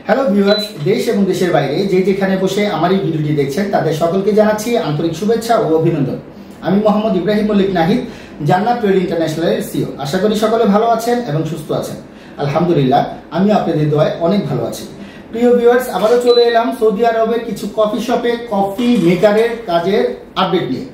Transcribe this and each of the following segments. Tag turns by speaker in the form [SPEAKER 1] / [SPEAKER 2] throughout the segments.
[SPEAKER 1] Hello viewers, দেশ এবং দেশের বাইরে যে যেখানে বসে আমার এই ভিডিওটি দেখছেন তাদের সকলকে জানাচ্ছি আন্তরিক শুভেচ্ছা ও অভিনন্দন। আমি মোহাম্মদ ইব্রাহিম মল্লিক নাহিদ, জান্নাত ট্রেড ইন্টারন্যাশনালের সিও। আশা করি সকলে ভালো আছেন এবং সুস্থ আছেন। আলহামদুলিল্লাহ, আমি আপনাদের দোয়ায় অনেক ভালো আছি। প্রিয় ভিউয়ার্স, আবারও চলে এলাম সৌদি আরবের কিছু কফি শপে কফি মেকারের কাজের আপডেট নিয়ে।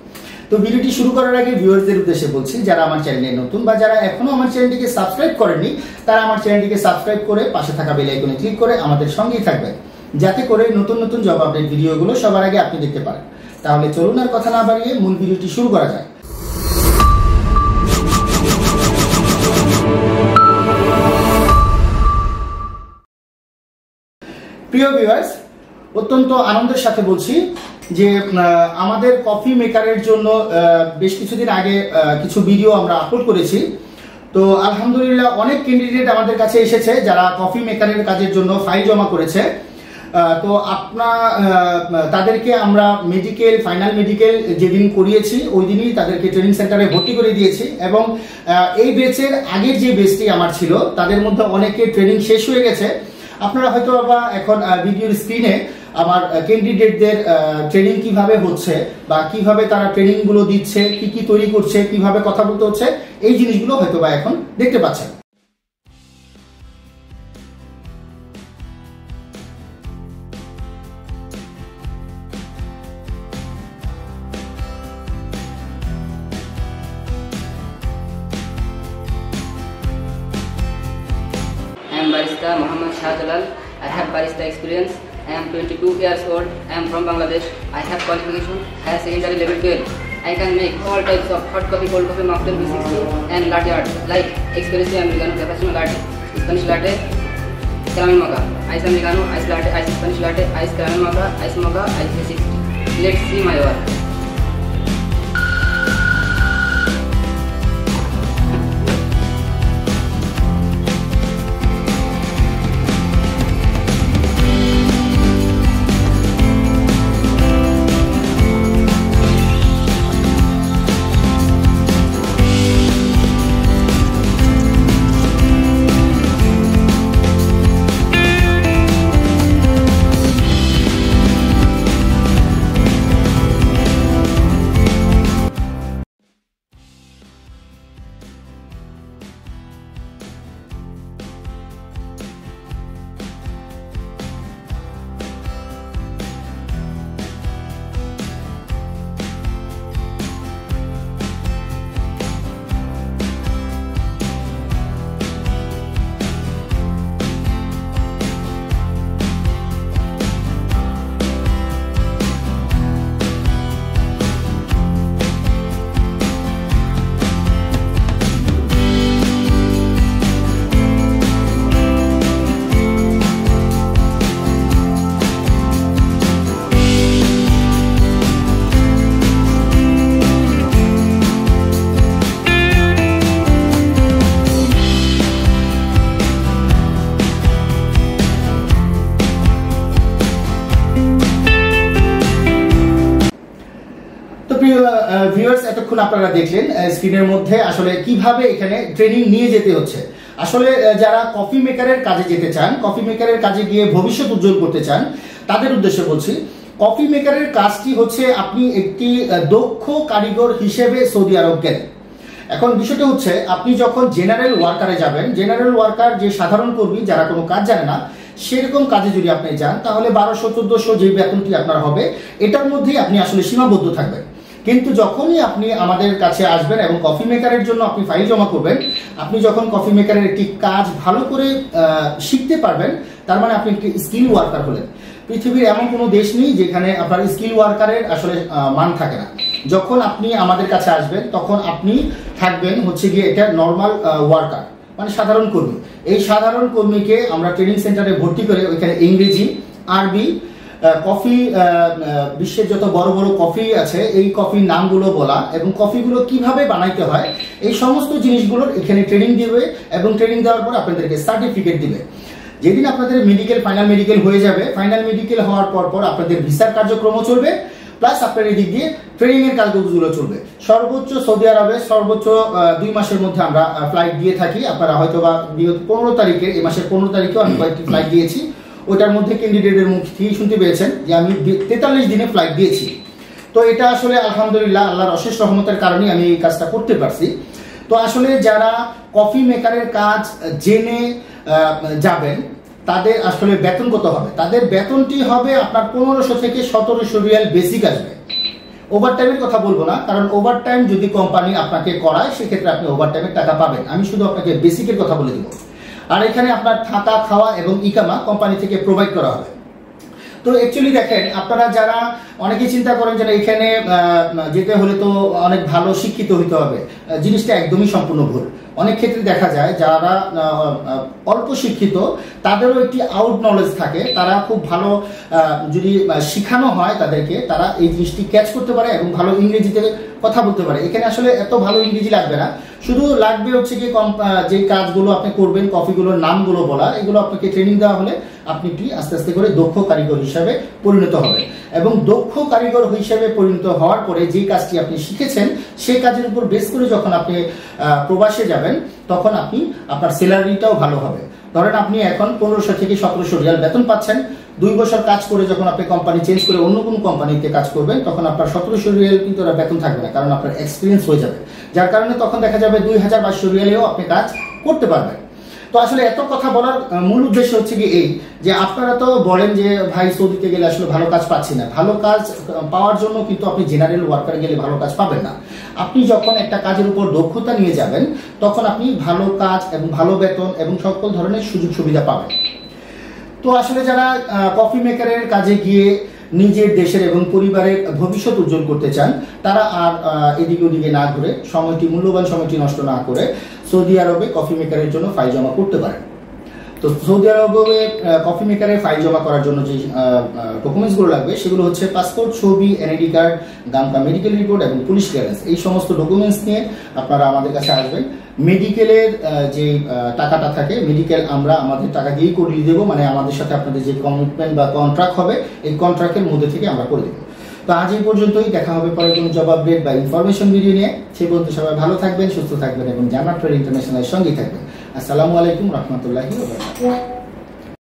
[SPEAKER 1] তো ভিডিওটি শুরু করার আগে ভিউয়ার্সদের উদ্দেশ্যে বলছি, যারা আমার চ্যানেলে নতুন বা যারা এখনো আমার চ্যানেলটিকে সাবস্ক্রাইব করেননি তারা আমার চ্যানেলটিকে সাবস্ক্রাইব করে পাশে থাকা বেল আইকনে ক্লিক করে আমাদের সঙ্গেই থাকবেন, যাতে করে নতুন নতুন জব আপডেট ভিডিওগুলো সবার আগে আপনি দেখতে পারেন। তাহলে চলুন আর কথা না বাড়িয়ে মূল ভিডিওটি শুরু করা যায়। প্রিয় ভিউয়ার্স, অত্যন্ত আনন্দের সাথে বলছি যে আমাদের কফি মেকারের জন্য বেশ কিছুদিন আগে কিছু ভিডিও আমরা আপলোড করেছি। তো আলহামদুলিল্লাহ অনেক ক্যান্ডিডেট আমাদের কাছে এসেছে যারা কফি মেকারের কাজের জন্য ফাইল জমা করেছে। তো তাদেরকে আমরা ফাইনাল মেডিকেল যেদিন করিয়েছি ওই দিনই তাদেরকে ট্রেনিং সেন্টারে ভর্তি করে দিয়েছি এবং এই ব্যাচের আগের যে ব্যাচটি আমার ছিল তাদের মধ্যে অনেকে ট্রেনিং শেষ হয়ে গেছে। আপনারা হয়তো এখন ভিডিওর স্ক্রিনে আমার ক্যান্ডিডেটদের ট্রেনিং কিভাবে হচ্ছে বা কিভাবে তারা ট্রেনিং গুলো দিচ্ছে, কি কি তৈরি করছে, কিভাবে কথা বলতে হচ্ছে, এই জিনিসগুলো হয়তো বা এখন দেখতে পাচ্ছেন।
[SPEAKER 2] I am barista Muhammad Shahjalal. I have barista experience. I am 22 years old. I am from Bangladesh. I have qualification higher secondary level 12. I can make all types of hot coffee, cold coffee, mocktail, V60 and latte art like espresso, americano, cappuccino, latte, Spanish latte, caramel mocha, ice americano, ice latte, ice Spanish latte, ice caramel mocha, ice mocha, ice V60. Let's see my work.
[SPEAKER 1] Viewers, এতক্ষণ আপনারা দেখলেন স্ক্রিনের মধ্যে আসলে কিভাবে এখানে training নিয়ে যেতে হচ্ছে। আসলে যারা কফি মেকারের কাজে যেতে চান, কফি মেকারের কাজে গিয়ে ভবিষ্যৎ উজ্জ্বল করতে চান, তাদের উদ্দেশ্যে বলছি কফি মেকারের কাজটি হচ্ছে আপনি একটি দক্ষ কারিগর হিসেবে সৌদি আরব গেলেন। এখন বিষয়টা হচ্ছে আপনি যখন জেনারেল ওয়ার্কারে যাবেন, জেনারেল ওয়ার্কার যে সাধারণ কর্মী যারা কোনো কাজ জানে না সেরকম কাজে যদি আপনি যান তাহলে 1200-1400 যে বেতনটি আপনার হবে এটার মধ্যেই আপনি আসলে সীমাবদ্ধ থাকবেন। কিন্তু যখনই আপনি আমাদের কাছে আসবেন এবং কফি মেকারের জন্য আপনি ফাইল জমা করবেন, আপনি যখন কফি মেকারের একটি কাজ ভালো করে শিখতে পারবেন, তার মানে আপনি একটি স্কিল ওয়ার্কার হলেন। পৃথিবীর এমন কোনো দেশ নেই যেখানে আপনার স্কিল ওয়ার্কারের আসলে মান থাকে না। যখন আপনি আমাদের কাছে আসবেন তখন আপনি থাকবেন হচ্ছে গিয়ে এটা নর্মাল ওয়ার্কার, মানে সাধারণ কর্মী। এই সাধারণ কর্মীকে আমরা ট্রেনিং সেন্টারে ভর্তি করে ওইখানে ইংরেজি, আরবি, কফি, বিশ্বের যত বড় বড় কফি আছে এই কফির নামগুলো বলা এবং কফিগুলো কিভাবে বানাইতে হয় এই সমস্ত জিনিসগুলোর এখানে ট্রেনিং দিবে এবং ট্রেনিং দেওয়ার পর আপনাদেরকে সার্টিফিকেট দিবে। যেদিন আপনাদের ফাইনাল মেডিকেল হয়ে যাবে, ফাইনাল মেডিকেল হওয়ার পর আপনাদের ভিসার কার্যক্রমও চলবে, প্লাস আপনার এদিক দিয়ে ট্রেনিং এর কাজগুলো চলবে। সর্বোচ্চ সৌদি আরবে সর্বোচ্চ 2 মাসের মধ্যে আমরা ফ্লাইট দিয়ে থাকি। আপনারা হয়তো বা 15 তারিখে, এই মাসের 15 তারিখেও আমি কয়েকটি ফ্লাইট দিয়েছি। ওইটার মধ্যে ক্যান্ডিডেটের মুখ থেকে শুনতে পেয়েছেন যে আমি 43 দিনে ফ্লাইট দিয়েছি। তো এটা আসলে আলহামদুলিল্লাহ আল্লাহর অশেষ রহমতের কারণে আমি এই কাজটা করতে পারছি। তো আসলে যারা কফি মেকারের কাজ জেনে যাবেন তাদের আসলে বেতন কত হবে? তাদের বেতনটি হবে আপনার 1500 থেকে 1700 রিয়াল বেসিক আসবে। ওভারটাইমের কথা বলবো না, কারণ ওভারটাইম যদি কোম্পানি আপনাকে করায় সেক্ষেত্রে আপনি ওভারটাইমের টাকা পাবেন। আমি শুধু আপনাকে বেসিকের কথা বলে দিব। আর এখানে আপনার থাকা, খাওয়া এবং ইকামা কোম্পানি থেকে প্রোভাইড করা হবে। তো অ্যাকচুয়ালি দেখেন, আপনারা যারা অনেকেই চিন্তা করেন যে এখানে যেতে হলে তো অনেক ভালো শিক্ষিত হইতে হবে, জিনিসটা একদমই সম্পূর্ণ ভুল। অনেক ক্ষেত্রে দেখা যায় যারা অল্প শিক্ষিত তাদেরও একটি আউট নলেজ থাকে, তারা খুব ভালো যদি শেখানো হয় তাদেরকে, তারা এই জিনিসটি ক্যাচ করতে পারে এবং ভালো ইংরেজিতে কথা বলতে পারে। এখানে আসলে এত ভালো ইংরেজি লাগবে না, শুধু লাগবে হচ্ছে কি যে কাজগুলো আপনি করবেন, কফিগুলোর নামগুলো বলা, এগুলো আপনাকে ট্রেনিং দেওয়া হলে আপনি কি আস্তে আস্তে করে দক্ষ কারিগর হিসাবে পরিণত হবেন। এবং দক্ষ কারিগর হিসাবে পরিণত হওয়ার পরে যে কাজটি আপনি শিখেছেন সেই কাজের উপর বেস করে যখন আপনি প্রবাসে যাবেন তখন আপনি আপনার স্যালারিটাও ভালো হবে। ধরেন আপনি এখন 1500 থেকে 1700 রিয়াল বেতন পাচ্ছেন, 2 বছর কাজ করে যখন আপনি কোম্পানি চেঞ্জ করে অন্য কোনো কোম্পানিতে কাজ করবেন তখন আপনার 1700 রিয়াল কিন্তু বেতন থাকবে না, কারণ আপনার এক্সপিরিয়েন্স হয়ে যাবে, যার কারণে তখন দেখা যাবে 2200 রিয়ালেও আপনি কাজ করতে পারবেন। তো আসলে এত কথা বলার মূল উদ্দেশ্য হচ্ছে কি এই যে আপনারা তো বলেন যে ভাই সৌদিতে গেলে আসলে ভালো কাজ পাচ্ছি না। ভালো কাজ পাওয়ার জন্য কিন্তু আপনি জেনারেল ওয়ার্কারে গেলে ভালো কাজ পাবেন না। আপনি যখন একটা কাজের উপর দক্ষতা নিয়ে যাবেন তখন আপনি ভালো কাজ এবং ভালো বেতন এবং সকল ধরনের সুযোগ সুবিধা পাবেন। তো আসলে যারা কফি মেকারের কাজে গিয়ে নিজের দেশের এবং পরিবারের ভবিষ্যৎ উজ্জ্বল করতে চান তারা আর এদিকে ওদিকে না ঘুরে মূল্যবান সময়টি নষ্ট না করে সৌদি আরবে কফি মেকারের জন্য ফাইল জমা করতে পারেন। তো সৌদি আরবে কফি মেকারের ফাইল জমা করার জন্য যে ডকুমেন্টসগুলো লাগবে সেগুলো হচ্ছে পাসপোর্ট, ছবি, এনআইডি কার্ড, গামকা মেডিকেল রিপোর্ট এবং পুলিশ ক্লিয়ারেন্স। এই সমস্ত ডকুমেন্টস নিয়ে আপনারা আমাদের কাছে আসবেন। মেডিকেলের যে টাকাটা থাকে, মেডিকেল আমরা আমাদের টাকা দিয়েই করিয়ে দেবো, মানে আমাদের সাথে আপনাদের যে কমিটমেন্ট বা কন্ট্রাক্ট হবে এই কন্ট্রাক্টের মধ্যে থেকে আমরা করে দেবো। তো আজ এই পর্যন্তই, দেখা হবে পরে কোনো জব আপডেট বা ইনফরমেশন ভিডিও নিয়ে। সেই পর্যন্ত সবাই ভালো থাকবেন, সুস্থ থাকবেন এবং জামাত ট্রেড ইন্টারন্যাশনালের সঙ্গেই থাকবেন। আসসালামু আলাইকুম রহমতুল্লাহি ওয়া বারাকাতুহু।